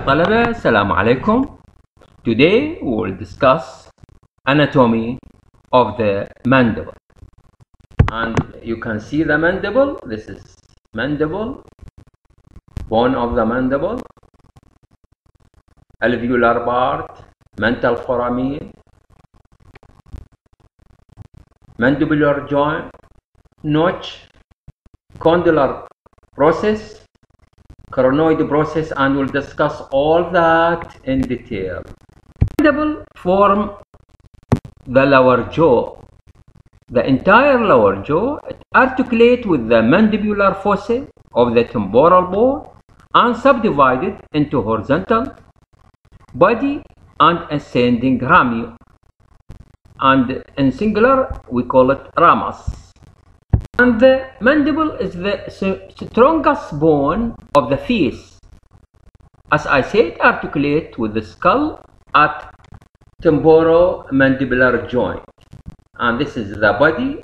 طلبة السلام عليكم. Today we will discuss anatomy of the mandible, and you can see the mandible. This is mandible, bone of the mandible, alveolar part, mental foramen, mandibular joint, notch, condylar process, coronoid process, and we'll discuss all that in detail. Mandible form the lower jaw. The entire lower jaw articulate with the mandibular fossa of the temporal bone and subdivided into horizontal body and ascending rami, and in singular we call it ramus. And the mandible is the strongest bone of the face. As I said, articulate with the skull at temporomandibular joint. And this is the body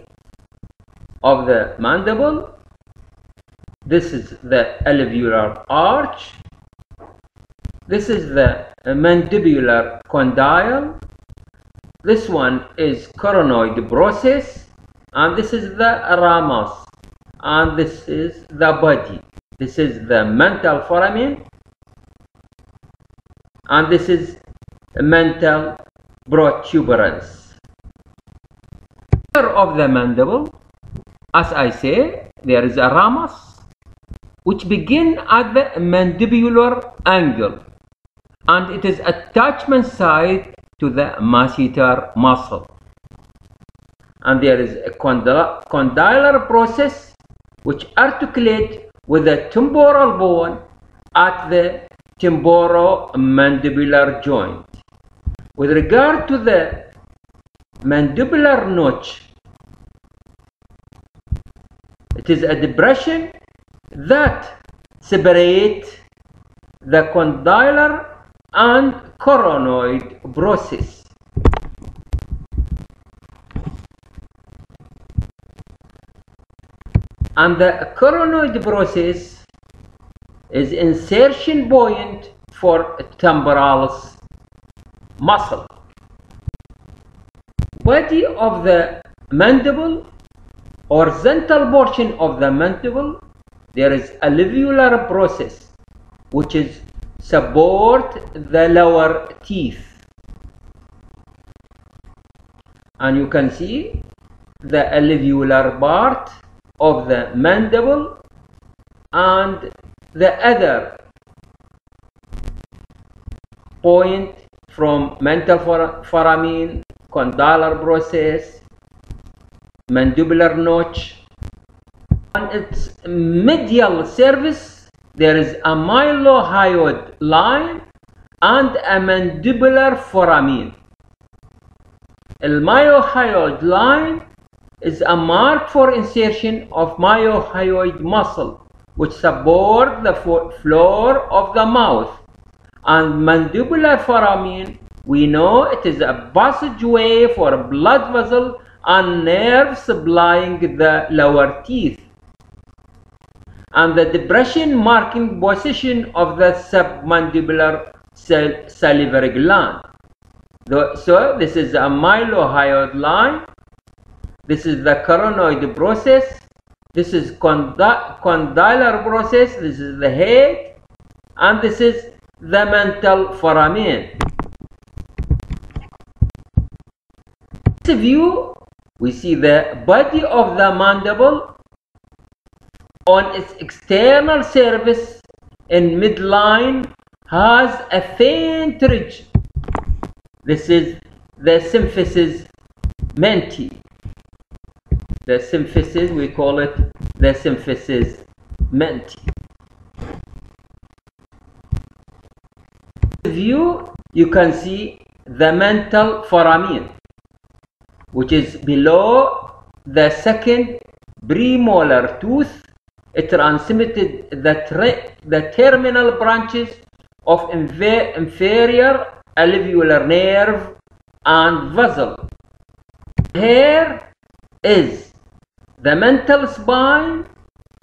of the mandible. This is the alveolar arch. This is the mandibular condyle. This one is coronoid process. And this is the ramus, and this is the body. This is the mental foramen, and this is mental protuberance. Of the mandible, as I say, there is a ramus which begin at the mandibular angle, and it is attachment side to the masseter muscle. And there is a condylar process which articulate with the temporal bone at the temporomandibular joint. With regard to the mandibular notch, it is a depression that separates the condylar and coronoid process. And the coronoid process is insertion point for temporalis muscle. Body of the mandible, horizontal portion of the mandible, there is alveolar process which is support the lower teeth. And you can see the alveolar part of the mandible and the other point from mental foramen, condylar process, mandibular notch. On its medial surface there is a mylohyoid line and a mandibular foramen. A mylohyoid line is a mark for insertion of mylohyoid muscle which support the floor of the mouth. And mandibular foramen, we know it is a passageway for blood vessel and nerves supplying the lower teeth. And the depression marking position of the submandibular salivary gland. So this is a mylohyoid line. This is the coronoid process. This is condylar process. This is the head, and this is the mental foramen. In this view, we see the body of the mandible on its external surface in midline has a faint ridge. This is the symphysis menti. The symphysis, we call it the symphysis menti. In view, you can see the mental foramen, which is below the second premolar tooth. It transmitted the terminal branches of inferior alveolar nerve and vessel. Here is the mental spine,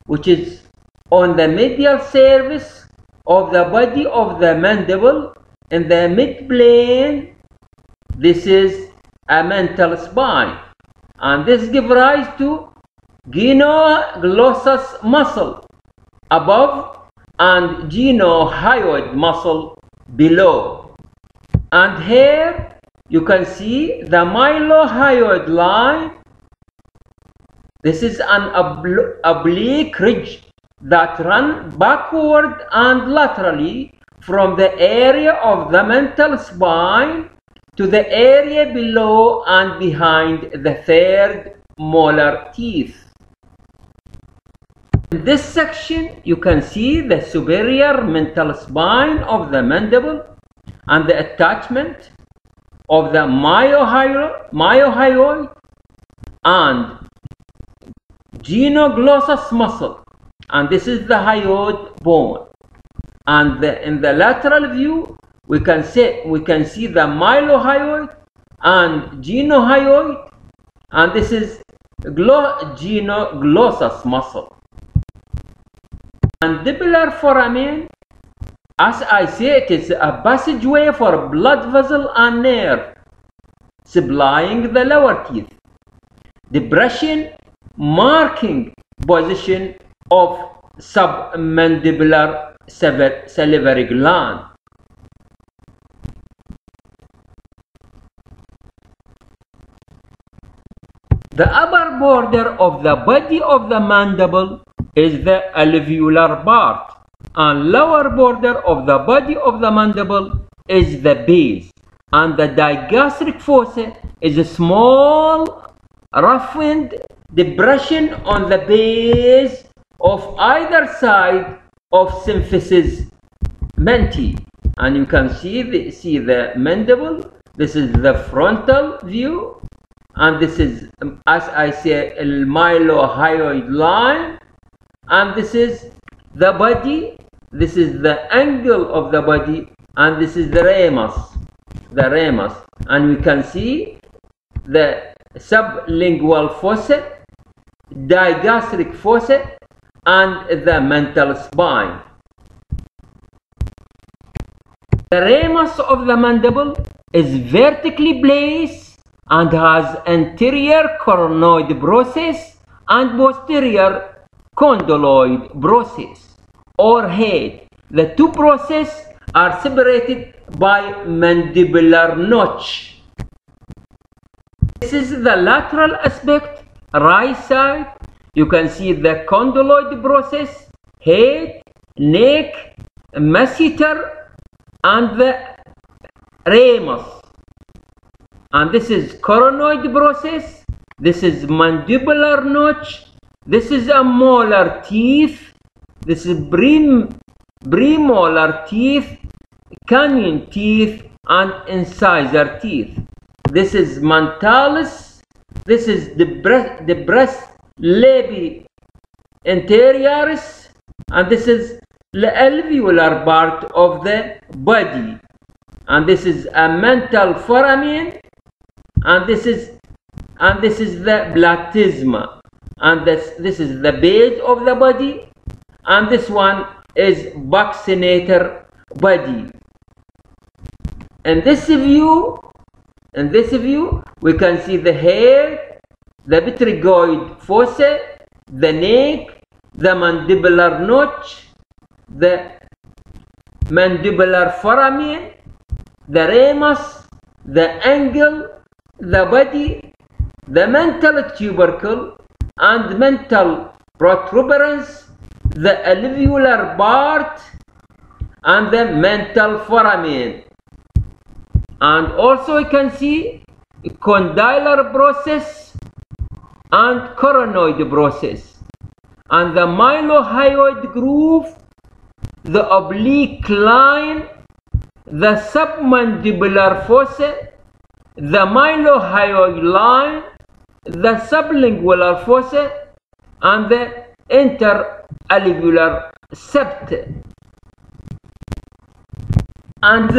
which is on the medial surface of the body of the mandible. In the midplane, this is a mental spine, and this gives rise to gynoglossus muscle above and gynohyoid muscle below. And here you can see the mylohyoid line. This is an oblique ridge that runs backward and laterally from the area of the mental spine to the area below and behind the third molar teeth. In this section, you can see the superior mental spine of the mandible and the attachment of the mylohyoid and gynoglossus muscle, and this is the hyoid bone. And in the lateral view, we can see the mylohyoid and gynohyoid, and this is gynoglossus muscle. Mandibular foramen, as I say, it is a passageway for blood vessel and nerve supplying the lower teeth. Depression marking position of submandibular salivary gland. The upper border of the body of the mandible is the alveolar part, and lower border of the body of the mandible is the base, and the digastric fossa is a small roughened depression on the base of either side of symphysis menti. And you can see the mandible. This is the frontal view, and this is, as I say, a mylohyoid line, and this is the body. This is the angle of the body, and this is the ramus, and we can see the sublingual fossa, digastric fossa, and the mental spine. The ramus of the mandible is vertically placed and has anterior coronoid process and posterior condyloid process or head. The two processes are separated by mandibular notch. This is the lateral aspect, right side. You can see the condyloid process, head, neck, masseter, and the ramus. And this is coronoid process. This is mandibular notch. This is a molar teeth. This is premolar teeth, canine teeth, and incisor teeth. This is mantalis. This is the breast labii anterioris, and this is the alveolar part of the body. And this is a mental foramen, and this is the platysma, and this is the base of the body, and this one is buccinator body. In this view, we can see the head, the pterygoid fossa, the neck, the mandibular notch, the mandibular foramen, the ramus, the angle, the body, the mental tubercle and mental protuberance, the alveolar part, and the mental foramen. And also you can see condylar process and coronoid process, and the mylohyoid groove, the oblique line, the submandibular fossa, the mylohyoid line, the sublingual fossa, and the interalveolar septa. And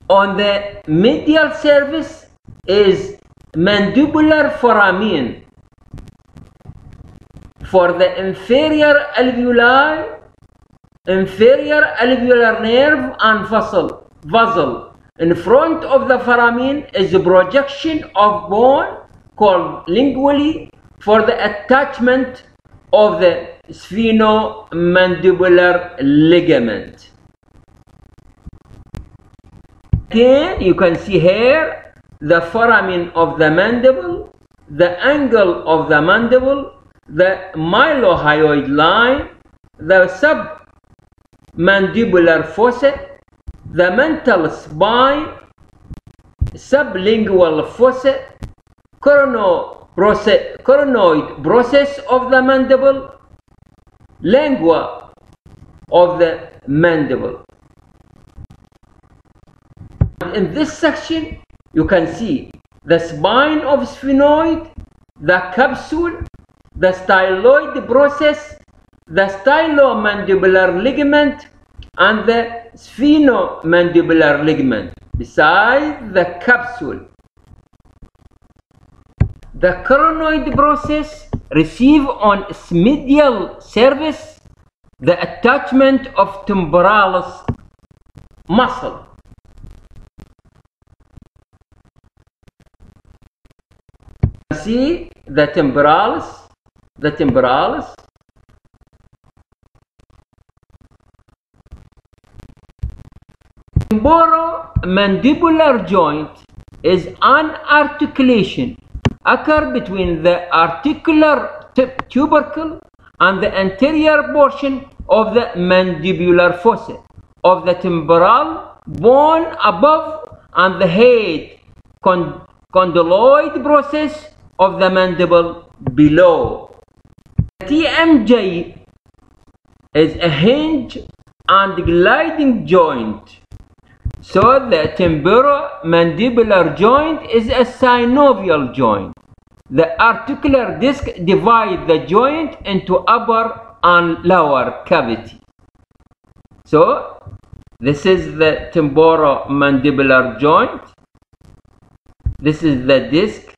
on the medial surface is mandibular foramen. For the inferior alveoli, inferior alveolar nerve and vessel. In front of the foramen is a projection of bone called lingually for the attachment of the sphenomandibular ligament. Again, you can see here the foramen of the mandible, the angle of the mandible, the mylohyoid line, the submandibular fossa, the mental spine, sublingual fossa, coronoid process of the mandible, lingua of the mandible. In this section, you can see the spine of sphenoid, the capsule, the styloid process, the stylomandibular ligament, and the sphenomandibular ligament beside the capsule. The coronoid process receive on its medial surface the attachment of temporalis muscle. See the temporalis, Temporomandibular joint is an articulation occur between the articular tubercle and the anterior portion of the mandibular fossa of the temporal bone above and the head condyloid process of the mandible below. TMJ is a hinge and gliding joint. So the temporomandibular joint is a synovial joint. The articular disc divides the joint into upper and lower cavity. So this is the temporomandibular joint. This is the disc.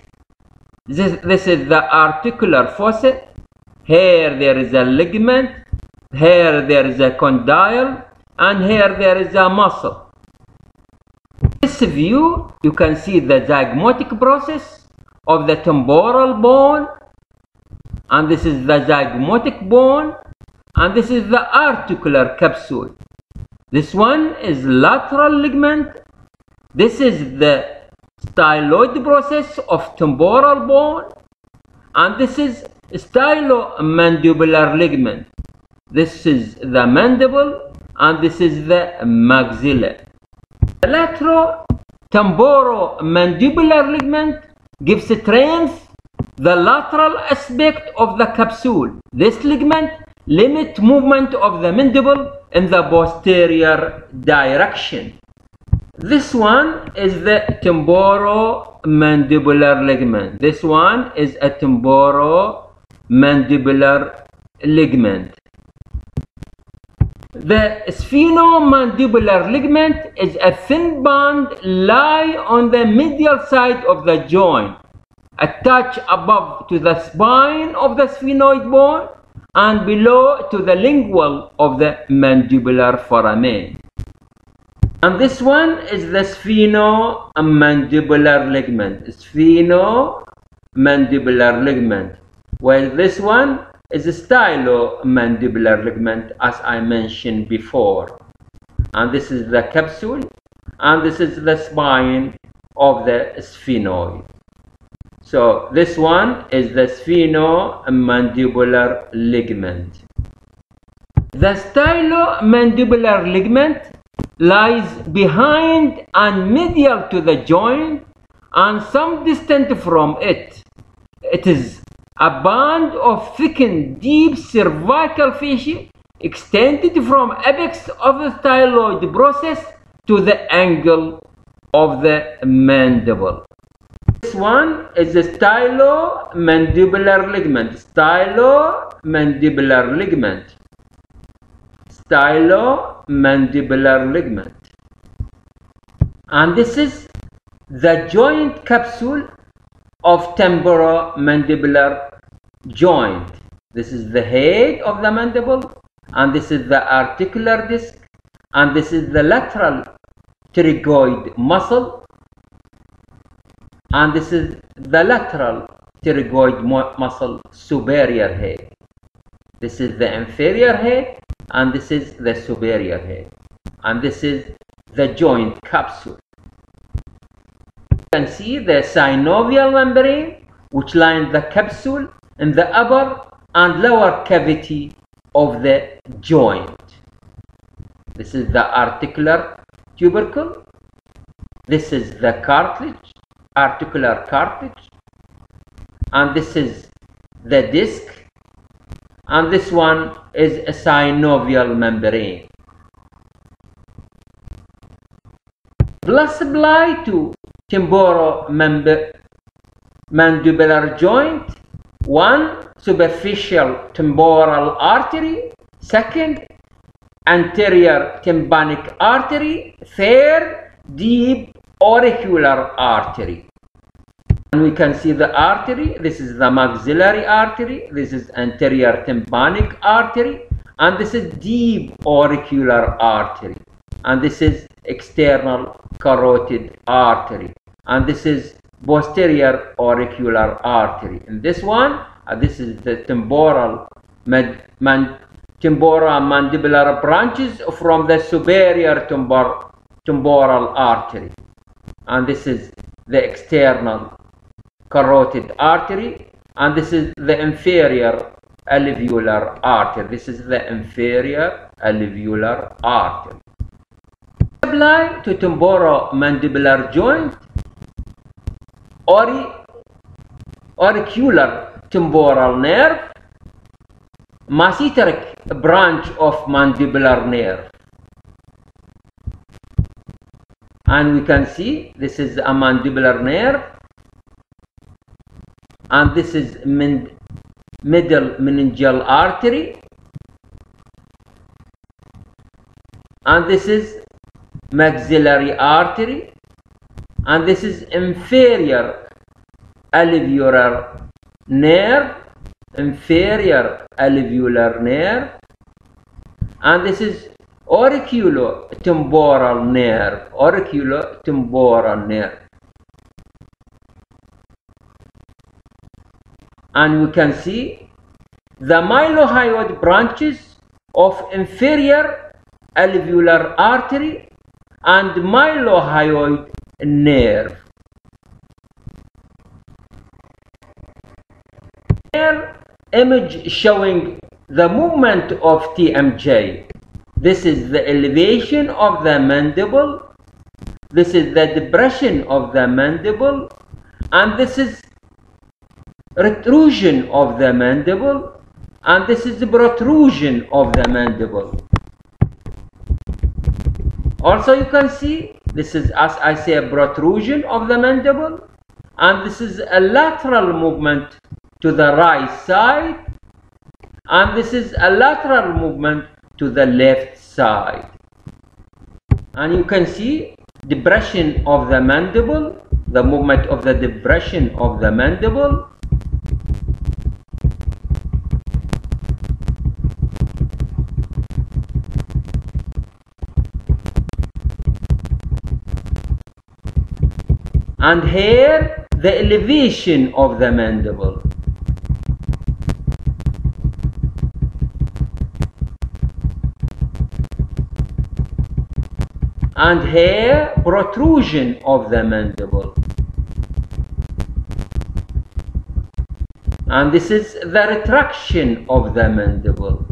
This is the articular fossa. Here there is a ligament. Here there is a condyle. And here there is a muscle. This view, you can see the zygomatic process of the temporal bone. And this is the zygomatic bone. And this is the articular capsule. This one is lateral ligament. This is the styloid process of temporal bone, and this is stylomandibular ligament. This is the mandible, and this is the maxilla. The laterotemporomandibular ligament gives strength the lateral aspect of the capsule. This ligament limits movement of the mandible in the posterior direction. This one is the temporomandibular ligament. This one is a temporomandibular ligament. The sphenomandibular ligament is a thin band lie on the medial side of the joint, attached above to the spine of the sphenoid bone and below to the lingual of the mandibular foramen. And this one is the sphenomandibular ligament. Sphenomandibular ligament. While this one is a stylomandibular ligament, as I mentioned before. And this is the capsule. And this is the spine of the sphenoid. So this one is the sphenomandibular ligament. The stylomandibular ligament lies behind and medial to the joint and some distant from it. It is a band of thickened deep cervical fascia extended from apex of the styloid process to the angle of the mandible. This one is the stylomandibular ligament. Stylomandibular ligament. Stylomandibular ligament. And this is the joint capsule of temporomandibular joint. This is the head of the mandible, and this is the articular disc, and this is the lateral pterygoid muscle, and this is the lateral pterygoid muscle superior head. This is the inferior head, and this is the superior head, and this is the joint capsule. You can see the synovial membrane which lines the capsule in the upper and lower cavity of the joint. This is the articular tubercle. This is the cartilage, articular cartilage, and this is the disc, and this one is a synovial membrane. Blood supply to temporomandibular joint: 1. Superficial temporal artery. 2. Anterior tympanic artery. 3. Deep auricular artery. And we can see the artery. This is the maxillary artery. This is anterior tympanic artery. And this is deep auricular artery. And this is external carotid artery. And this is posterior auricular artery. And this one, this is the temporomandibular branches from the superior temporal artery. And this is the external carotid artery. And this is the inferior alveolar artery. This is the inferior alveolar artery. Supply to temporomandibular joint: auricular temporal nerve, masseteric branch of mandibular nerve. And we can see this is a mandibular nerve, and this is middle meningeal artery, and this is maxillary artery, and this is inferior alveolar nerve, inferior alveolar nerve, and this is auriculotemporal nerve, auriculotemporal nerve. And we can see the mylohyoid branches of inferior alveolar artery and mylohyoid nerve. Here, image showing the movement of TMJ. This is the elevation of the mandible. This is the depression of the mandible, and this is retrusion of the mandible, and this is the protrusion of the mandible. Also, you can see this is, as I say, a protrusion of the mandible, and this is a lateral movement to the right side, and this is a lateral movement to the left side. And you can see depression of the mandible, the movement of the depression of the mandible. And here, the elevation of the mandible. And here, protrusion of the mandible. And this is the retraction of the mandible.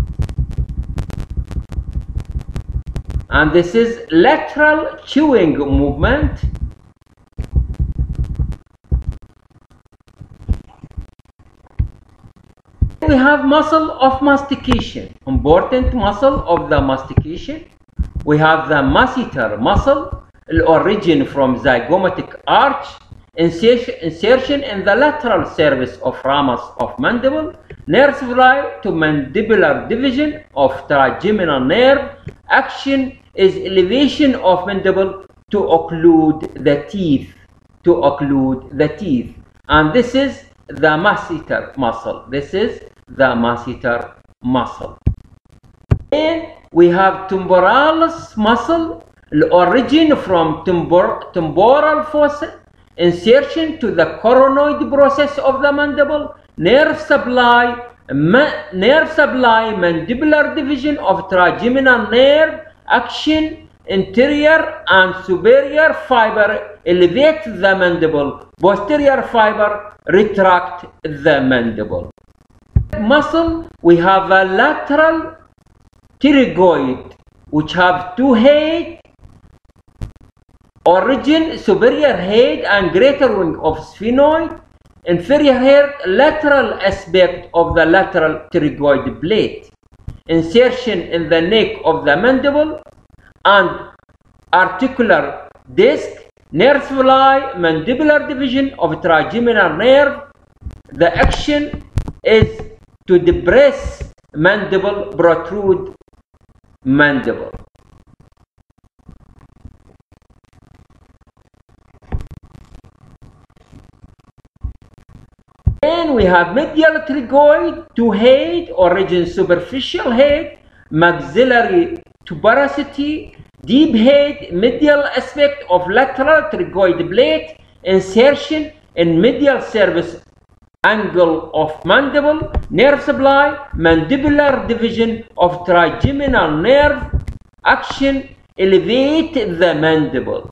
And this is lateral chewing movement. We have muscle of mastication, important muscle of the mastication. We have the masseter muscle, origin from zygomatic arch, insertion in the lateral surface of ramus of mandible, nerve supply to mandibular division of trigeminal nerve. Action is elevation of mandible to occlude the teeth, and this is the masseter muscle. This is the masseter muscle. And we have temporalis muscle, the origin from temporal fossa, insertion to the coronoid process of the mandible, nerve supply, mandibular division of trigeminal nerve, action, anterior and superior fiber elevate the mandible, posterior fiber retract the mandible. Muscle, we have a lateral pterygoid which have two heads, origin superior head and greater wing of sphenoid, inferior head lateral aspect of the lateral pterygoid plate, insertion in the neck of the mandible and articular disc, nerve supply, mandibular division of trigeminal nerve. The action is to depress mandible, protrude mandible. Then we have medial pterygoid, two head, origin superficial head, maxillary tuberosity, deep head, medial aspect of lateral pterygoid plate, insertion in medial surface angle of mandible, nerve supply, mandibular division of trigeminal nerve, action, elevate the mandible.